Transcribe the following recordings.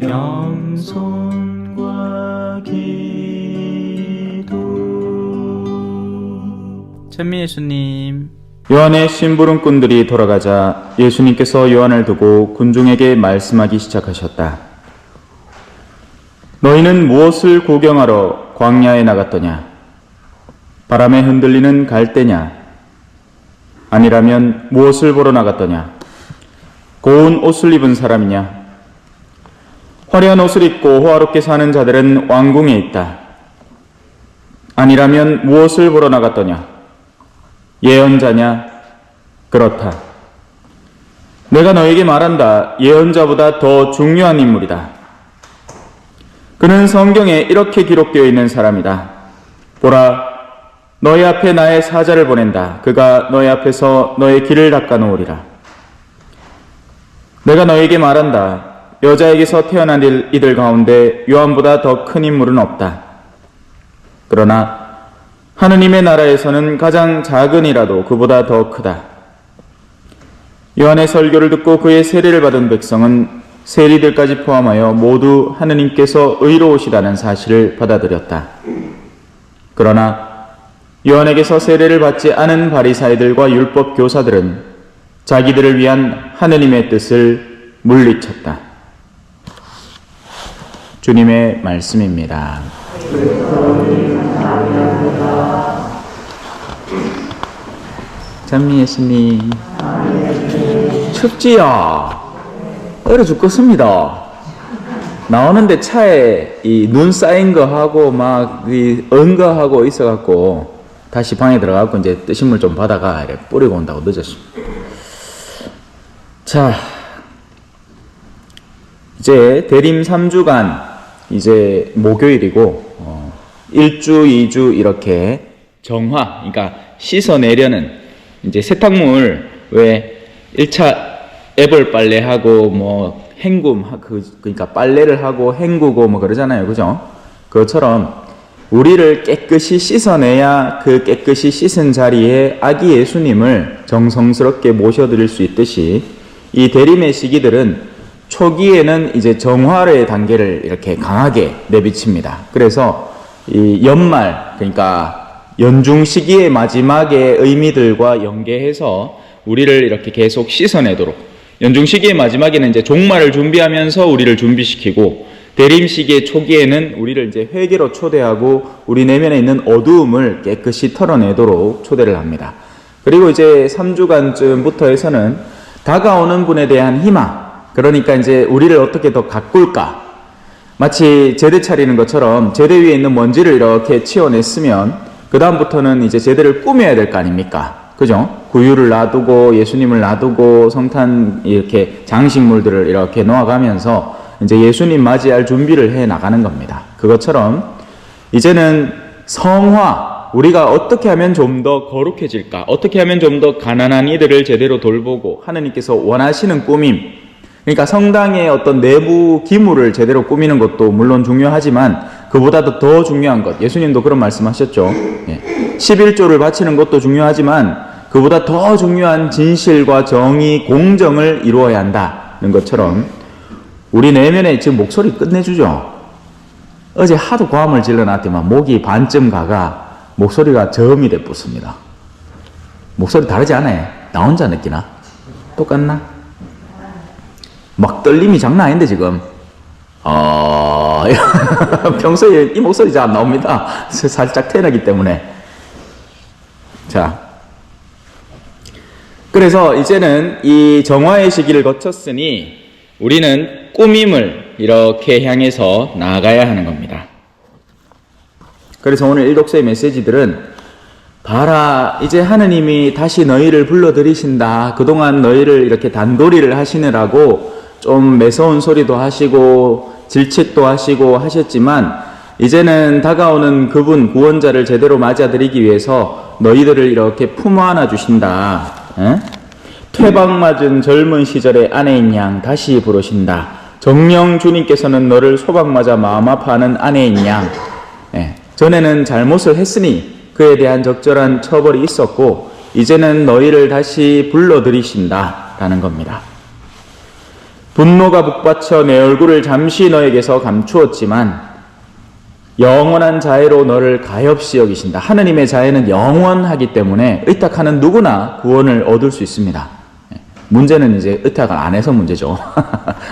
겸손과 기도. 찬미 예수님. 요한의 심부름꾼들이 돌아가자 예수님께서 요한을 두고 군중에게 말씀하기 시작하셨다. 너희는 무엇을 구경하러 광야에 나갔더냐? 바람에 흔들리는 갈대냐? 아니라면 무엇을 보러 나갔더냐? 고운 옷을 입은 사람이냐? 화려한 옷을 입고 호화롭게 사는 자들은 왕궁에 있다. 아니라면 무엇을 보러 나갔더냐? 예언자냐? 그렇다. 내가 너에게 말한다. 예언자보다 더 중요한 인물이다. 그는 성경에 이렇게 기록되어 있는 사람이다. 보라, 너희 앞에 나의 사자를 보낸다. 그가 너희 앞에서 너의 길을 닦아 놓으리라. 내가 너에게 말한다. 여자에게서 태어난 이들 가운데 요한보다 더 큰 인물은 없다. 그러나 하느님의 나라에서는 가장 작은 이라도 그보다 더 크다. 요한의 설교를 듣고 그의 세례를 받은 백성은 세리들까지 포함하여 모두 하느님께서 의로우시다는 사실을 받아들였다. 그러나 요한에게서 세례를 받지 않은 바리사이들과 율법 교사들은 자기들을 위한 하느님의 뜻을 물리쳤다. 주님의 말씀입니다. 찬미 예수님. 춥지요? 얼어 죽겠습니다. 나오는데 차에 이 눈 쌓인 거 하고 막 언 거 하고 있어갖고 다시 방에 들어가고 이제 뜨신 물 좀 받아가 이래 뿌리고 온다고 늦었습니다. 자, 이제 대림 3주간 이제 목요일이고 1주, 2주 이렇게 정화, 그러니까 씻어내려는 이제 세탁물 왜 1차 애벌 빨래하고 뭐 헹굼, 그러니까 빨래를 하고 헹구고 뭐 그러잖아요. 그죠? 그것처럼 우리를 깨끗이 씻어내야 그 깨끗이 씻은 자리에 아기 예수님을 정성스럽게 모셔드릴 수 있듯이 이 대림의 시기들은 초기에는 이제 정화의 단계를 이렇게 강하게 내비칩니다. 그래서 이 연말, 그러니까 연중 시기의 마지막의 의미들과 연계해서 우리를 이렇게 계속 씻어내도록, 연중 시기의 마지막에는 이제 종말을 준비하면서 우리를 준비시키고, 대림 시기의 초기에는 우리를 이제 회개로 초대하고 우리 내면에 있는 어두움을 깨끗이 털어내도록 초대를 합니다. 그리고 이제 3주간쯤부터 해서는 다가오는 분에 대한 희망, 그러니까 이제 우리를 어떻게 더 가꿀까? 마치 제대 차리는 것처럼 제대 위에 있는 먼지를 이렇게 치워냈으면 그 다음부터는 이제 제대를 꾸며야 될 거 아닙니까? 그죠? 구유를 놔두고 예수님을 놔두고 성탄 이렇게 장식물들을 이렇게 놓아가면서 이제 예수님 맞이할 준비를 해 나가는 겁니다. 그것처럼 이제는 성화, 우리가 어떻게 하면 좀 더 거룩해질까? 어떻게 하면 좀 더 가난한 이들을 제대로 돌보고 하느님께서 원하시는 꾸밈, 그러니까 성당의 어떤 내부 기물을 제대로 꾸미는 것도 물론 중요하지만 그보다도 더 중요한 것, 예수님도 그런 말씀하셨죠. 11조를 바치는 것도 중요하지만 그보다 더 중요한 진실과 정의, 공정을 이루어야 한다는 것처럼 우리 내면에 지금 목소리 끝내주죠. 어제 하도 고함을 질러놨더만 목이 반쯤 가가 목소리가 저음이 돼붙습니다. 목소리 다르지 않아요? 나 혼자 느끼나? 똑같나? 막 떨림이 장난 아닌데 지금. 평소에 이 목소리 잘 안 나옵니다. 살짝 태어나기 때문에. 자, 그래서 이제는 이 정화의 시기를 거쳤으니 우리는 꾸밈을 이렇게 향해서 나아가야 하는 겁니다. 그래서 오늘 일독서의 메시지들은 봐라, 이제 하느님이 다시 너희를 불러들이신다. 그동안 너희를 이렇게 단도리를 하시느라고 좀 매서운 소리도 하시고 질책도 하시고 하셨지만 이제는 다가오는 그분 구원자를 제대로 맞아들이기 위해서 너희들을 이렇게 품어 안아 주신다. 퇴방 맞은 시절의 아내인 양 다시 부르신다. 정령 주님께서는 너를 소방 맞아 마음 아파하는 아내인 양. 전에는 잘못을 했으니 그에 대한 적절한 처벌이 있었고 이제는 너희를 다시 불러들이신다라는 겁니다. 분노가 북받쳐 내 얼굴을 잠시 너에게서 감추었지만 영원한 자애로 너를 가엾이 여기신다. 하느님의 자애는 영원하기 때문에 의탁하는 누구나 구원을 얻을 수 있습니다. 문제는 이제 의탁을 안 해서 문제죠.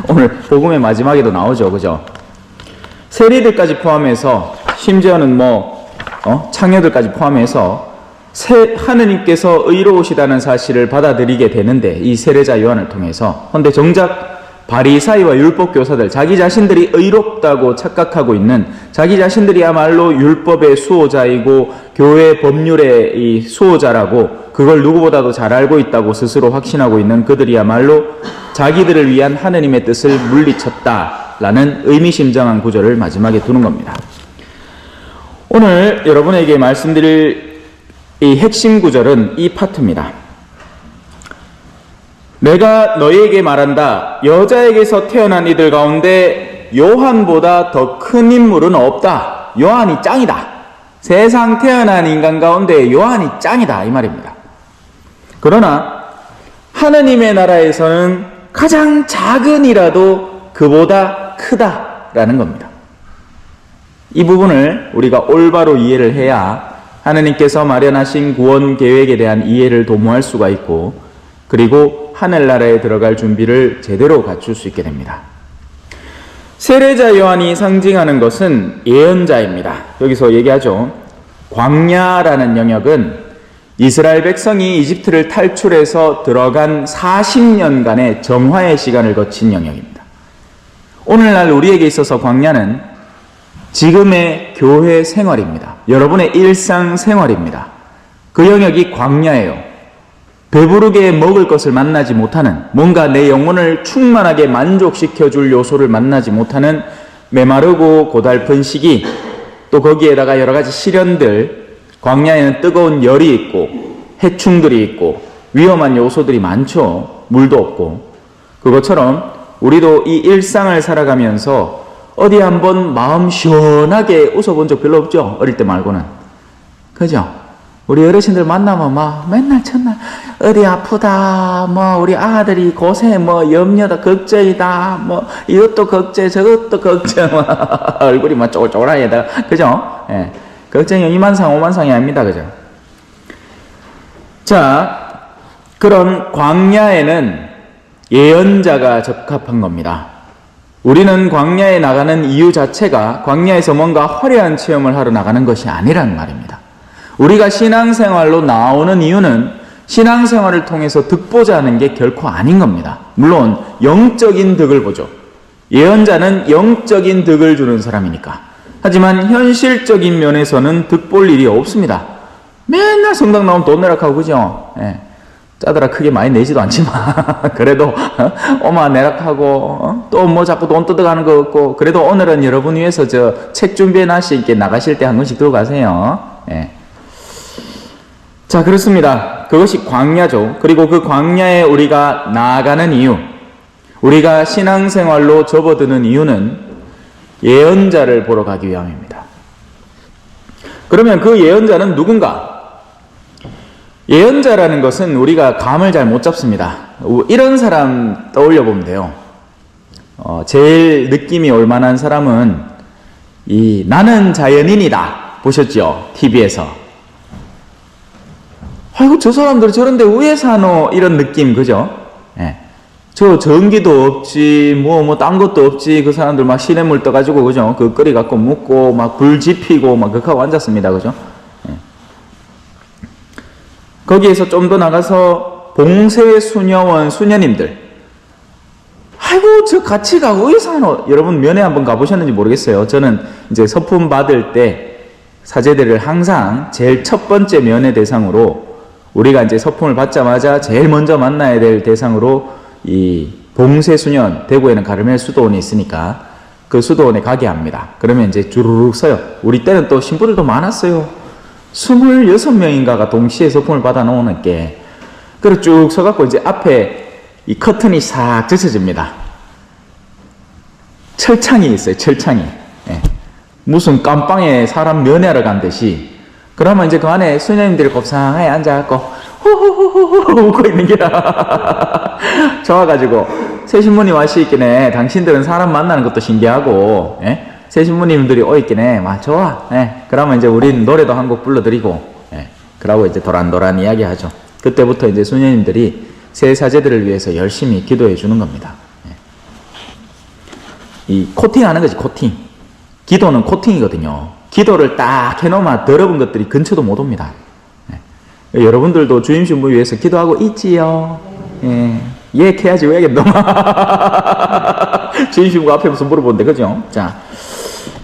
오늘 복음의 마지막에도 나오죠. 그죠? 세리들까지 포함해서 심지어는 창녀들까지 포함해서 하느님께서 의로우시다는 사실을 받아들이게 되는데 이 세례자 요한을 통해서. 그런데 정작 바리사이와 율법교사들, 자기 자신들이 의롭다고 착각하고 있는, 자기 자신들이야말로 율법의 수호자이고 교회 법률의 이 수호자라고 그걸 누구보다도 잘 알고 있다고 스스로 확신하고 있는 그들이야말로 자기들을 위한 하느님의 뜻을 물리쳤다라는 의미심장한 구절을 마지막에 두는 겁니다. 오늘 여러분에게 말씀드릴 이 핵심 구절은 이 파트입니다. 내가 너희에게 말한다. 여자에게서 태어난 이들 가운데 요한보다 더 큰 인물은 없다. 요한이 짱이다. 세상 태어난 인간 가운데 요한이 짱이다. 이 말입니다. 그러나 하느님의 나라에서는 가장 작은 이라도 그보다 크다라는 겁니다. 이 부분을 우리가 올바로 이해를 해야 하느님께서 마련하신 구원 계획에 대한 이해를 도모할 수가 있고, 그리고 하늘나라에 들어갈 준비를 제대로 갖출 수 있게 됩니다. 세례자 요한이 상징하는 것은 예언자입니다. 여기서 얘기하죠. 광야라는 영역은 이스라엘 백성이 이집트를 탈출해서 들어간 40년간의 정화의 시간을 거친 영역입니다. 오늘날 우리에게 있어서 광야는 지금의 교회 생활입니다. 여러분의 일상 생활입니다. 그 영역이 광야예요. 배부르게 먹을 것을 만나지 못하는, 뭔가 내 영혼을 충만하게 만족시켜줄 요소를 만나지 못하는 메마르고 고달픈 시기, 또 거기에다가 여러 가지 시련들, 광야에는 뜨거운 열이 있고 해충들이 있고 위험한 요소들이 많죠. 물도 없고. 그것처럼 우리도 이 일상을 살아가면서 어디 한번 마음 시원하게 웃어본 적 별로 없죠. 어릴 때 말고는. 그죠? 우리 어르신들 만나면 막 맨날 첫날 어디 아프다, 우리 아들이 고생, 염려다, 걱정이다, 이것도 걱정, 저것도 걱정, 얼굴이 막 쪼글쪼글하게, 그죠? 예. 걱정이 2만상, 5만상이 아닙니다. 그죠? 자, 그런 광야에는 예언자가 적합한 겁니다. 우리는 광야에 나가는 이유 자체가 광야에서 뭔가 화려한 체험을 하러 나가는 것이 아니란 말입니다. 우리가 신앙생활로 나오는 이유는 신앙생활을 통해서 득보자 하는 게 결코 아닌 겁니다. 물론 영적인 득을 보죠. 예언자는 영적인 득을 주는 사람이니까. 하지만 현실적인 면에서는 득볼 일이 없습니다. 맨날 성당 나오면 돈 내라 하고, 그죠? 예. 짜더라 크게 많이 내지도 않지만 그래도 오마 내락하고 또 자꾸 돈 뜯어가는 거 없고, 그래도 오늘은 여러분 위해서 저 책 준비해 놨으니까 나가실 때 한 권씩 들고 가세요. 예. 자, 그렇습니다. 그것이 광야죠. 그리고 그 광야에 우리가 나아가는 이유, 우리가 신앙생활로 접어드는 이유는 예언자를 보러 가기 위함입니다. 그러면 그 예언자는 누군가? 예언자라는 것은 우리가 감을 잘 못 잡습니다. 이런 사람 떠올려 보면 돼요. 제일 느낌이 올만한 사람은 나는 자연인이다 보셨죠? TV에서. 아이고, 저 사람들 저런데 왜 사노? 이런 느낌, 그죠? 예. 저 전기도 없지, 딴 것도 없지. 그 사람들 막 시냇물 떠가지고, 그죠? 그 끓이 갖고 묵고, 막 불 지피고, 막 그렇게 하고 앉았습니다. 그죠? 예. 거기에서 좀 더 나가서 봉쇄 수녀원 수녀님들. 아이고, 저 같이 가고 왜 사노? 여러분 면회 한번 가보셨는지 모르겠어요. 저는 이제 서품 받을 때 사제들을 항상 제일 첫 번째 면회 대상으로, 우리가 이제 서품을 받자마자 제일 먼저 만나야 될 대상으로 이 봉쇄수년, 대구에는 가르멜 수도원이 있으니까 그 수도원에 가게 합니다. 그러면 이제 주르륵 서요. 우리 때는 또 신부들도 많았어요. 26명인가가 동시에 서품을 받아 놓는 게. 그리고 쭉 서갖고 이제 앞에 이 커튼이 싹 젖혀집니다. 철창이 있어요, 철창이. 예. 무슨 깜빵에 사람 면회하러 간 듯이. 그러면 이제 그 안에 수녀님들이 곱상하게 앉아갖고, 후후후후 웃고 있는 게라. 좋아가지고, 새 신부님 와시있기네. 당신들은 사람 만나는 것도 신기하고, 예? 새 신부님들이 오있기네. 와, 좋아. 예. 그러면 이제 우린 노래도 한 곡 불러드리고, 예. 그러고 이제 도란도란 이야기 하죠. 그때부터 이제 수녀님들이 새 사제들을 위해서 열심히 기도해 주는 겁니다. 예. 이 코팅 하는 거지, 코팅. 기도는 코팅이거든요. 기도를 딱 해놓으면 더러운 것들이 근처도 못 옵니다. 예. 여러분들도 주임 신부 위해서 기도하고 있지요? 예. 예, 해야지, 왜겠노? 주임 신부 앞에 무슨 물어보는데, 그죠? 자.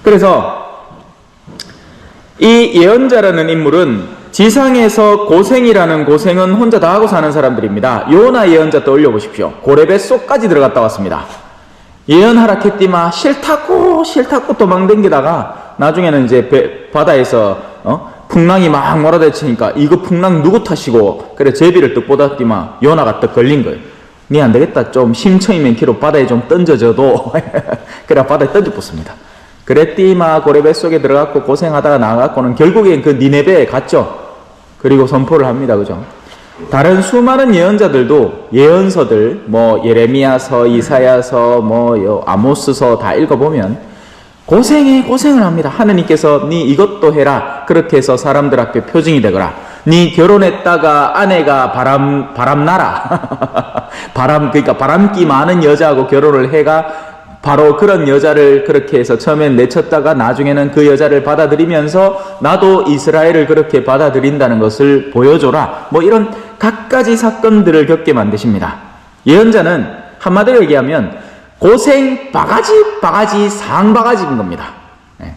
그래서, 이 예언자라는 인물은 지상에서 고생이라는 고생은 혼자 다 하고 사는 사람들입니다. 요나 예언자 떠올려 보십시오. 고레 뱃속까지 들어갔다 왔습니다. 예언하라 했디마 싫다고 도망댕기다가 나중에는 이제 바다에서 풍랑이 막 몰아대치니까 이거 풍랑 누구 탓이고 그래 제비를 떡 보았디마 요나가 떡 걸린 거예요. 니 안 되겠다. 좀 심청이 많기로 바다에 좀 던져줘도 그래 바다에 던져붙습니다. 그랬디마 고래 뱃속에 들어갔고 고생하다가 나갔고는 결국엔 그 니네베에 갔죠. 그리고 선포를 합니다. 그죠? 다른 수많은 예언자들도 예언서들 뭐 예레미야서, 이사야서, 뭐 아모스서 다 읽어보면 고생을 합니다. 하느님께서 니 이것도 해라. 그렇게 해서 사람들 앞에 표징이 되거라. 니 결혼했다가 아내가 바람나라. 그러니까 바람기 많은 여자하고 결혼을 해가 바로 그런 여자를 그렇게 해서 처음엔 내쳤다가 나중에는 그 여자를 받아들이면서 나도 이스라엘을 그렇게 받아들인다는 것을 보여줘라. 뭐 이런 갖가지 사건들을 겪게 만드십니다. 예언자는 한마디로 얘기하면 고생 바가지 상바가지인 겁니다. 네.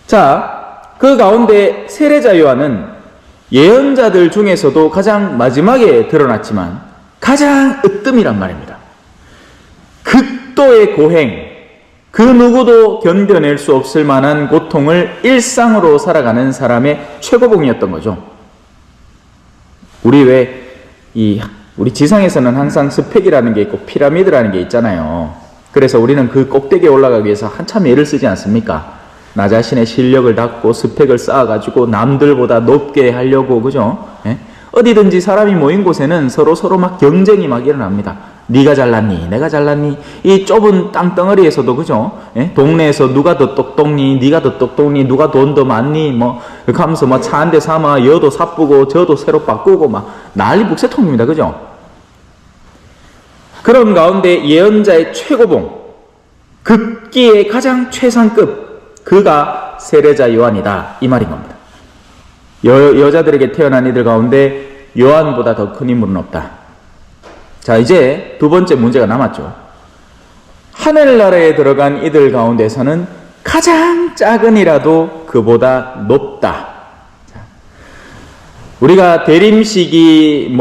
자, 그 가운데 세례자 요한은 예언자들 중에서도 가장 마지막에 드러났지만 가장 으뜸이란 말입니다. 극도의 고행, 그 누구도 견뎌낼 수 없을 만한 고통을 일상으로 살아가는 사람의 최고봉이었던 거죠. 우리 지상에서는 항상 스펙이라는 게 있고 피라미드라는 게 있잖아요. 그래서 우리는 그 꼭대기에 올라가기 위해서 한참 애를 쓰지 않습니까? 나 자신의 실력을 닦고 스펙을 쌓아가지고 남들보다 높게 하려고, 그죠? 예? 어디든지 사람이 모인 곳에는 서로 막 경쟁이 막 일어납니다. 네가 잘났니? 내가 잘났니? 이 좁은 땅덩어리에서도, 그죠? 예? 동네에서 누가 더 똑똑니? 네가 더 똑똑니? 누가 돈 더 많니? 뭐, 그렇게 하면서 뭐 차 한 대 사마, 여도 사쁘고, 저도 새로 바꾸고, 막 난리 북새통입니다. 그죠? 그런 가운데 예언자의 최고봉, 극기의 가장 최상급, 그가 세례자 요한이다. 이 말인 겁니다. 여자들에게 태어난 이들 가운데 요한보다 더 큰 인물은 없다. 자, 이제 두 번째 문제가 남았죠. 하늘나라에 들어간 이들 가운데서는 가장 작은 이라도 그보다 높다. 자, 우리가 대림식인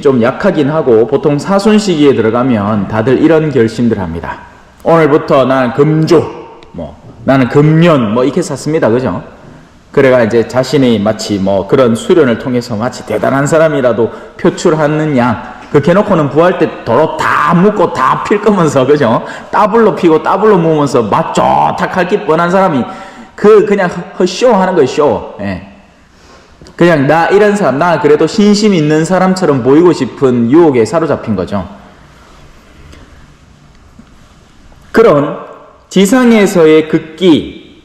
좀 약하긴 하고 보통 사순시기에 들어가면 다들 이런 결심들 합니다. 오늘부터 나는 금조, 나는 금년, 이렇게 샀습니다. 그죠? 그래가 이제 자신이 마치 그런 수련을 통해서 마치 대단한 사람이라도 표출하는 양, 그렇게 해놓고는 부활 때 도로 다 묻고 다 필 거면서, 그죠? 따블로 피고 따블로 모으면서 맛 좋다 할 게 뻔한 사람이 그냥 쇼 하는 거예요, 쇼. 예. 그냥 나 이런 사람, 나 그래도 신심 있는 사람처럼 보이고 싶은 유혹에 사로잡힌 거죠. 그런 지상에서의 극기,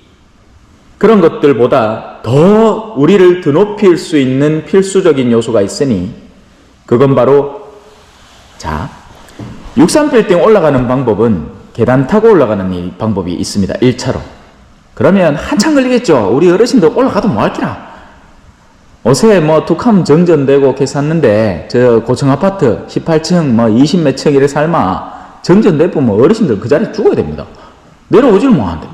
그런 것들보다 더 우리를 드높일 수 있는 필수적인 요소가 있으니 그건 바로 63빌딩 올라가는 방법은 계단 타고 올라가는 이 방법이 있습니다. 1차로. 그러면 한참 걸리겠죠. 우리 어르신들 올라가도 뭐할 기나. 어제 툭하면 정전되고 이렇게 샀는데 저 고층 아파트 18층 20몇 층 이래 살마 정전되면 어르신들 그 자리에 죽어야 됩니다. 내려오질 못하는데.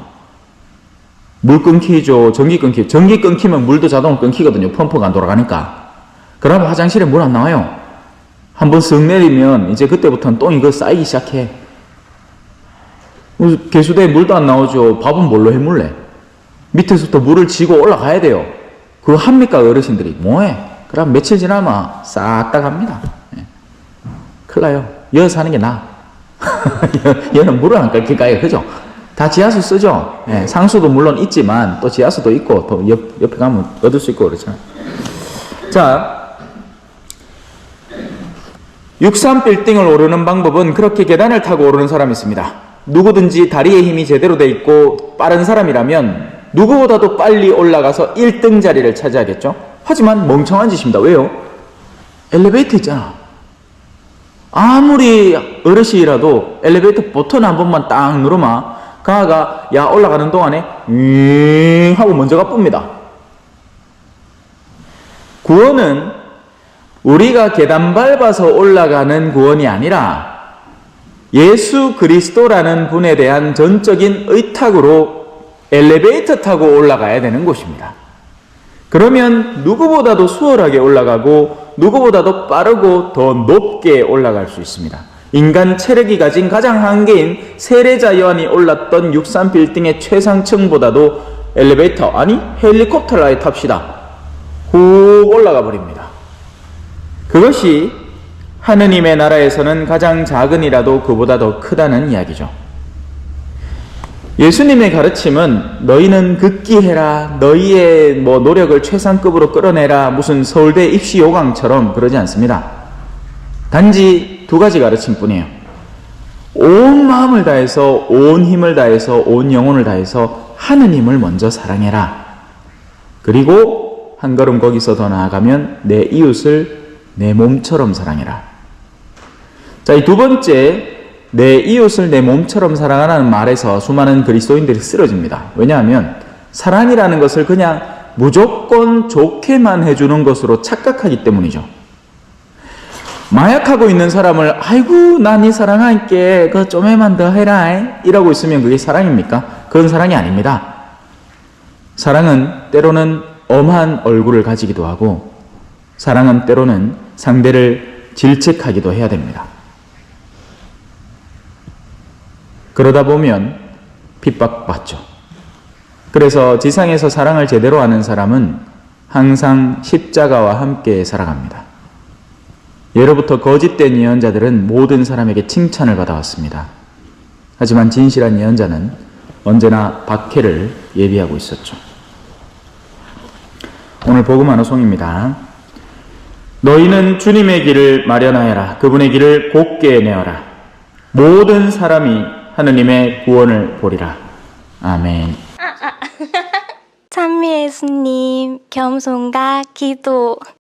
물 끊기죠. 전기 끊기죠. 전기 끊기면 물도 자동으로 끊기거든요. 펌프가 안 돌아가니까. 그러면 화장실에 물 안 나와요. 한번 쓱 내리면 이제 그때부터는 똥이 쌓이기 시작해. 개수대에 물도 안 나오죠. 밥은 뭘로 해물래? 밑에서부터 물을 지고 올라가야 돼요. 그거 합니까 어르신들이? 뭐해? 그럼 며칠 지나면 싹 다 갑니다. 예. 큰일 나요. 여기 사는 게 나아. 얘는 물을 안 끓일까요? 그죠? 다 지하수 쓰죠? 예. 상수도 물론 있지만 또 지하수도 있고 또 옆에 가면 얻을 수 있고 그렇잖아요. 자, 63빌딩을 오르는 방법은 그렇게 계단을 타고 오르는 사람이 있습니다. 누구든지 다리에 힘이 제대로 돼 있고 빠른 사람이라면 누구보다도 빨리 올라가서 1등 자리를 차지하겠죠. 하지만 멍청한 짓입니다. 왜요? 엘리베이터 있잖아. 아무리 어르신이라도 엘리베이터 버튼 한 번만 딱 누르면 가가 야 올라가는 동안에 하고 먼저 가쁩니다. 구원은 우리가 계단 밟아서 올라가는 구원이 아니라 예수 그리스도라는 분에 대한 전적인 의탁으로 엘리베이터 타고 올라가야 되는 곳입니다. 그러면 누구보다도 수월하게 올라가고 누구보다도 빠르고 더 높게 올라갈 수 있습니다. 인간 체력이 가진 가장 한계인 세례자 요한이 올랐던 63빌딩의 최상층보다도 엘리베이터 아니 헬리콥터를 아예 탑시다. 훅 올라가 버립니다. 그것이 하느님의 나라에서는 가장 작은이라도 그보다 더 크다는 이야기죠. 예수님의 가르침은 너희는 극기해라, 너희의 노력을 최상급으로 끌어내라, 무슨 서울대 입시 요강처럼 그러지 않습니다. 단지 두 가지 가르침뿐이에요. 온 마음을 다해서, 온 힘을 다해서, 온 영혼을 다해서 하느님을 먼저 사랑해라. 그리고 한 걸음 거기서 더 나아가면 내 이웃을 내 몸처럼 사랑해라. 자, 이 두 번째 내 이웃을 내 몸처럼 사랑하라는 말에서 수많은 그리스도인들이 쓰러집니다. 왜냐하면 사랑이라는 것을 그냥 무조건 좋게만 해주는 것으로 착각하기 때문이죠. 마약하고 있는 사람을 아이고 나 네 사랑할게 그거 좀만 더 해라 이러고 있으면 그게 사랑입니까? 그건 사랑이 아닙니다. 사랑은 때로는 엄한 얼굴을 가지기도 하고 사랑은 때로는 상대를 질책하기도 해야 됩니다. 그러다 보면 핍박받죠. 그래서 지상에서 사랑을 제대로 하는 사람은 항상 십자가와 함께 살아갑니다. 예로부터 거짓된 예언자들은 모든 사람에게 칭찬을 받아왔습니다. 하지만 진실한 예언자는 언제나 박해를 예비하고 있었죠. 오늘 복음 한호송입니다. 너희는 주님의 길을 마련하여라. 그분의 길을 곧게 내어라. 모든 사람이 하느님의 구원을 보리라. 아멘. 찬미 예수님, 겸손과 기도.